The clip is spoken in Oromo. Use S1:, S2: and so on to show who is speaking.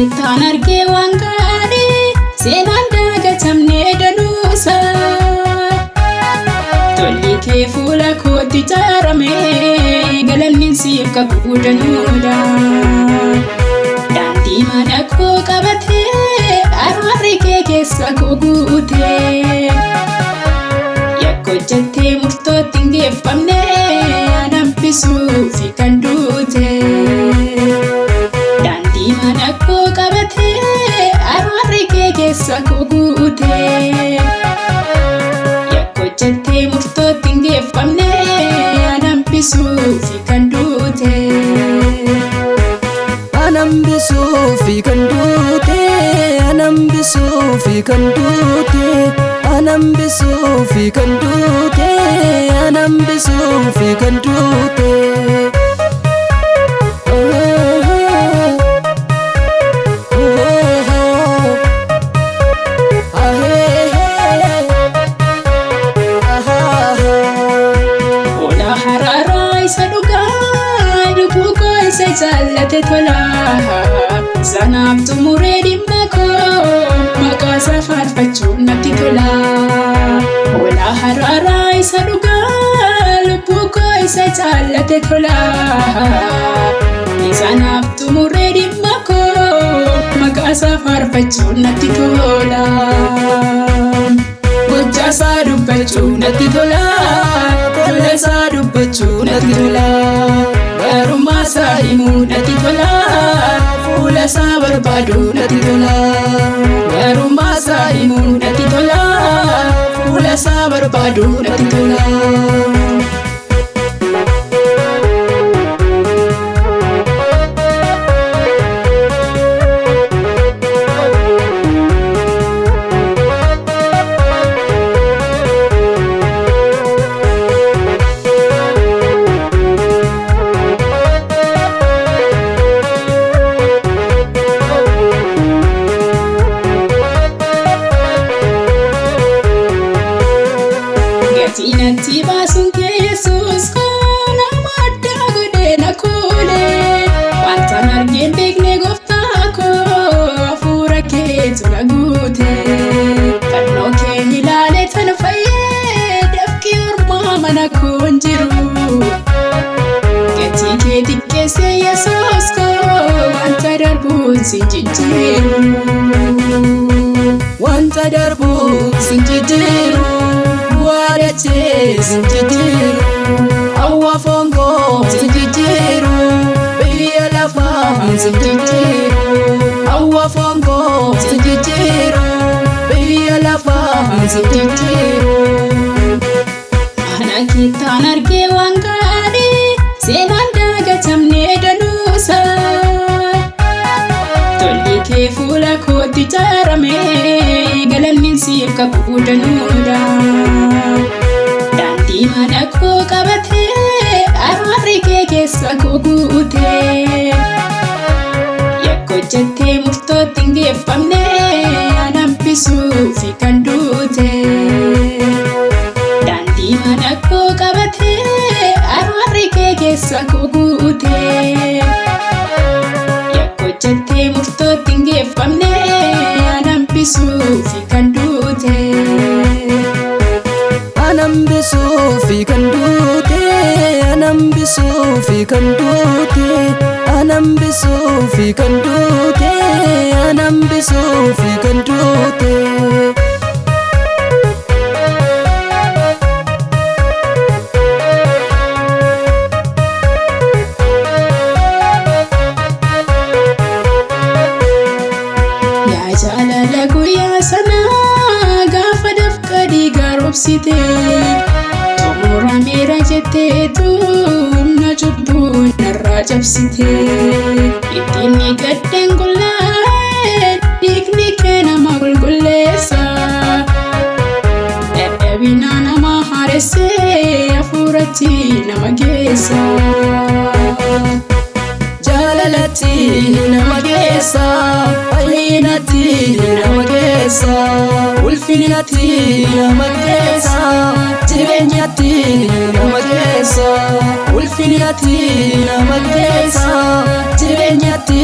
S1: keettaan argee waan gaarii seenaan dagatamnee danuusa. Tolli kee fuula kootti jaaramee galanni siif qabu danuudha. Daandii mana koo qabatee araarri kee keessa koo guutee. Hojjettee murtootti hin geeffamne anambisuufi kan duute. Daandii mana koo qabatee araarri kee keessa koo guute. Hojjettee murtootti hin geeffamne anambisuufi kan duute.
S2: Anambisuufi kan duute, anambisuufi kan duute, anambisuufi kan duute, anambisuufi kan duute.
S1: Ola hararaa isa dhugaa lubbuu koo isa jaallate tola. Sanaaf xumuree dhimma koo maqaa isaa faarfachuun natti tola. Ola hararaa isa dhugaa lubbuu koo isa jaallate tola. Sanaaf xumuree dhimma koo maqaa isaa faarfachuun natti tola. Gochaa isaa dubbachuun natti tola. Tola isaa dubbachuun natti tola. Garummaa isaa himuu natti tola. Fuula isaa barbaaduu natti tola. Garummaa isaa himuu natti tola. Fuula isaa barbaaduu natti tola. Gatinatti baasuun kee Yesuus koo nama addaa godhee na kuule. Wantaan argeen beekne gooftaa koo hafuura keetu na guute. Fannoo kee ilaalee tan fayyee dafqii ormaa mana koo hin jiru. Gatii kee xiqqeessee Yesuus koo wanta darbuun si jijjiiru. Wanta darbuun si jijjiiru. Sinjijiru, awwa fongo sinjijiru, biyya lafaa sinjijiru, awwa fongo sinjijiru, biyya lafaa sinjijiru. Ana keettaan argee waan gaarii seenaan dagatamnee danuusa. Tolli kee fuula kootti jaaramee galanni siif qabu danuudha. Daandii mana koo qabatee araarri kee keessa koo guute. Hojjettee murtootti hin geeffamne anambisuufi kan duute. Daandii mana koo qabatee araarri kee keessa koo guute. Hojjettee murtootti hin geeffamne anambisuufi kan duute.
S2: Anambisuufi kan duute, anambisuufi kan duute, anambisuufi kan duute, anambisuufi kan duute.
S1: Yaa jaalala guyyaa sanaa gaafa dafqa dhiigaa roobsite. Xumurameera jetteetu humna cubbuu narraa cabsite. Ittiin gaddeen qullaa'e dhiigni kee nama qulqulleessa. Dadhabina nama haaressee hafuuratti nama geessa. Jaalalatti nama geessa. Fayyinatti nama geessa. Ulfinatti nama geessa. Jireenyatti nama geessa. Ulfinatti nama geessa. Jireenyatti